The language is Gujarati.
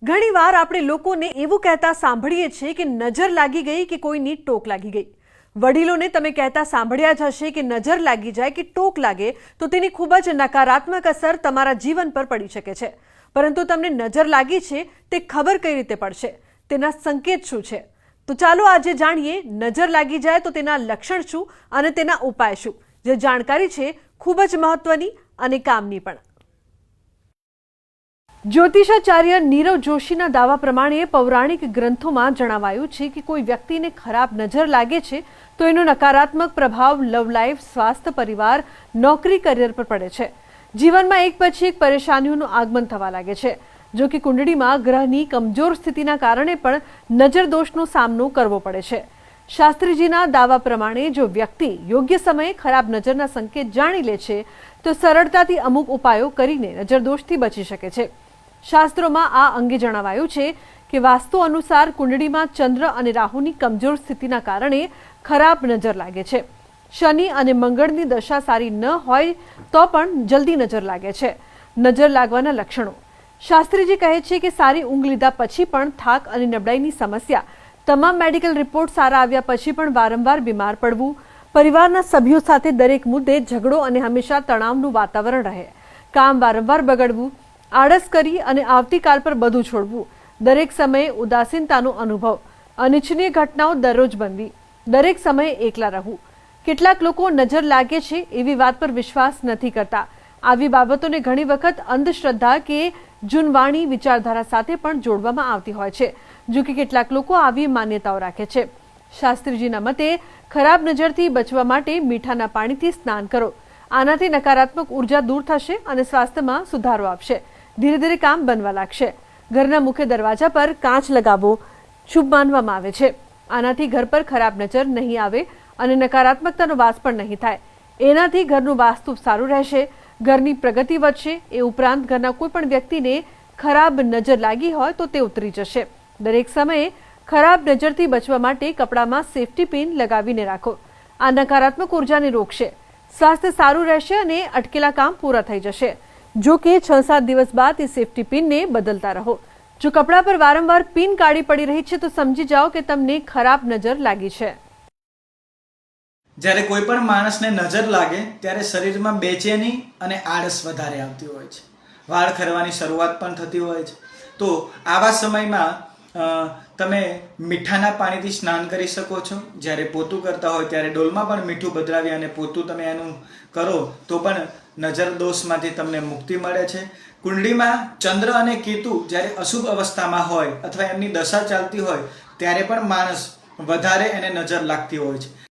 ઘણીવાર આપણે લોકોને એવું કહેતા સાંભળીએ છીએ કે નજર લાગી ગઈ કે કોઈની ટોક લાગી ગઈ। વડીલોને તમે કહેતા સાંભળ્યા જ હશે કે નજર લાગી જાય કે ટોક લાગે તો તેની ખૂબ જ નકારાત્મક અસર તમારા જીવન પર પડી શકે છે। પરંતુ તમને નજર લાગી છે તે ખબર કઈ રીતે પડશે, તેના સંકેત શું છે? તો ચાલો આજે જાણીએ નજર લાગી જાય તો તેના લક્ષણ શું અને તેના ઉપાય શું। જે જાણકારી છે ખૂબ જ મહત્વની અને કામની પણ। જ્યોતિષાચાર્ય નીરવ જોશીના દાવા પ્રમાણે પૌરાણિક ગ્રંથોમાં જણાવાયું છે કે કોઈ વ્યક્તિને ખરાબ નજર લાગે છે તો એનો નકારાત્મક પ્રભાવ લવ લાઈફ, સ્વાસ્થ્ય, પરિવાર, નોકરી, કરિયર પર પડે છે। જીવનમાં એક પછી એક પરેશાનીઓનું આગમન થવા લાગે છે। જો કે કુંડળીમાં ગ્રહની કમજોર સ્થિતિના કારણે પણ નજર દોષનો સામનો કરવો પડે છે। શાસ્ત્રીજીના દાવા પ્રમાણે જો વ્યક્તિ યોગ્ય સમયે ખરાબ નજરના સંકેત જાણી લે છે તો સરળતાથી અમુક ઉપાયો કરીને નજરદોષથી બચી શકે છે। શાસ્ત્રોમાં આ અંગે જણાવાયું છે કે વાસ્તુ અનુસાર કુંડળીમાં ચંદ્ર અને રાહુની કમજોર સ્થિતિના કારણે ખરાબ નજર લાગે છે। શનિ અને મંગળની દશા સારી ન હોય તો પણ જલ્દી નજર લાગે છે। નજર લાગવાના લક્ષણો: શાસ્ત્રીજી કહે છે કે સારી ઊંઘ લીધા પછી પણ થાક અને નબળાઈની સમસ્યા, તમામ મેડિકલ રિપોર્ટ સારા આવ્યા પછી પણ વારંવાર બીમાર પડવું, પરિવારના સભ્યો સાથે દરેક મુદ્દે ઝઘડો અને હંમેશા તણાવનું વાતાવરણ રહે, કામ વારંવાર બગડવું, આળસ કરી અને આવતીકાલ પર બધું છોડવું, દરેક સમયે ઉદાસીનતાનો અનુભવ, અનિચ્છનીય ઘટનાઓ દરરોજ બનવી, દરેક સમયે એકલા રહેવું। કેટલાક લોકો નજર લાગે છે એવી વાત પર વિશ્વાસ નથી કરતા। આવી બાબતોને ઘણી વખત અંધશ્રદ્ધા કે જૂનવાણી વિચારધારા સાથે પણ જોડવામાં આવતી હોય છે। જો કે કેટલાક લોકો આવી માન્યતાઓ રાખે છે। શાસ્ત્રીજીના મતે ખરાબ નજરથી બચવા માટે મીઠાના પાણીથી સ્નાન કરો। આનાથી નકારાત્મક ઉર્જા દૂર થશે અને સ્વાસ્થ્યમાં સુધારો આપશે। ધીરે ધીરે કામ બનવા લાગશે। ઘરના મુખ્ય દરવાજા પર કાચ લગાવવો શુભ માનવામાં આવે છે। આનાથી ઘર પર ખરાબ નજર નહીં આવે અને નકારાત્મકતાનો વાસ પણ નહીં થાય। એનાથી ઘરનું વાસ્તુ સારું રહેશે, ઘરની પ્રગતિ વધશે। એ ઉપરાંત ઘરના કોઈ પણ વ્યક્તિને ખરાબ નજર લાગી હોય તો તે ઉતરી જશે। દરેક સમયે ખરાબ નજરથી બચવા માટે કપડામાં સેફ્ટી પિન લગાવીને રાખો। આ નકારાત્મક ઉર્જાને રોકશે, સ્વાસ્થ્ય સારું રહેશે અને અટકેલા કામ પૂરા થઈ જશે। જો કે 6-7 દિવસ બાદ એ સેફ્ટી પિનને બદલતા રહો। જો કપડા પર વારંવાર પિન કાળી પડી રહી છે તો સમજી જાઓ કે તમને ખરાબ નજર લાગી છે। જ્યારે કોઈ પણ માણસને નજર લાગે ત્યારે શરીરમાં બેચેની અને આળસ વધારે આવતી હોય છે। વાળ ખરવાની શરૂઆત પણ થતી હોય છે। તો આવા સમયમાં તમે મીઠાના પાણીથી સ્નાન કરી શકો છો। જ્યારે પોતું કરતા હોય ત્યારે ડોલમાં પણ મીઠું પધરાવી અને પોતું તમે એનું કરો તો પણ નજર દોષમાંથી તમને મુક્તિ મળે છે। કુંડળીમાં ચંદ્ર અને કેતુ જ્યારે અશુભ અવસ્થામાં હોય અથવા એમની દશા ચાલતી હોય ત્યારે પણ માણસ વધારે એને નજર લાગતી હોય છે।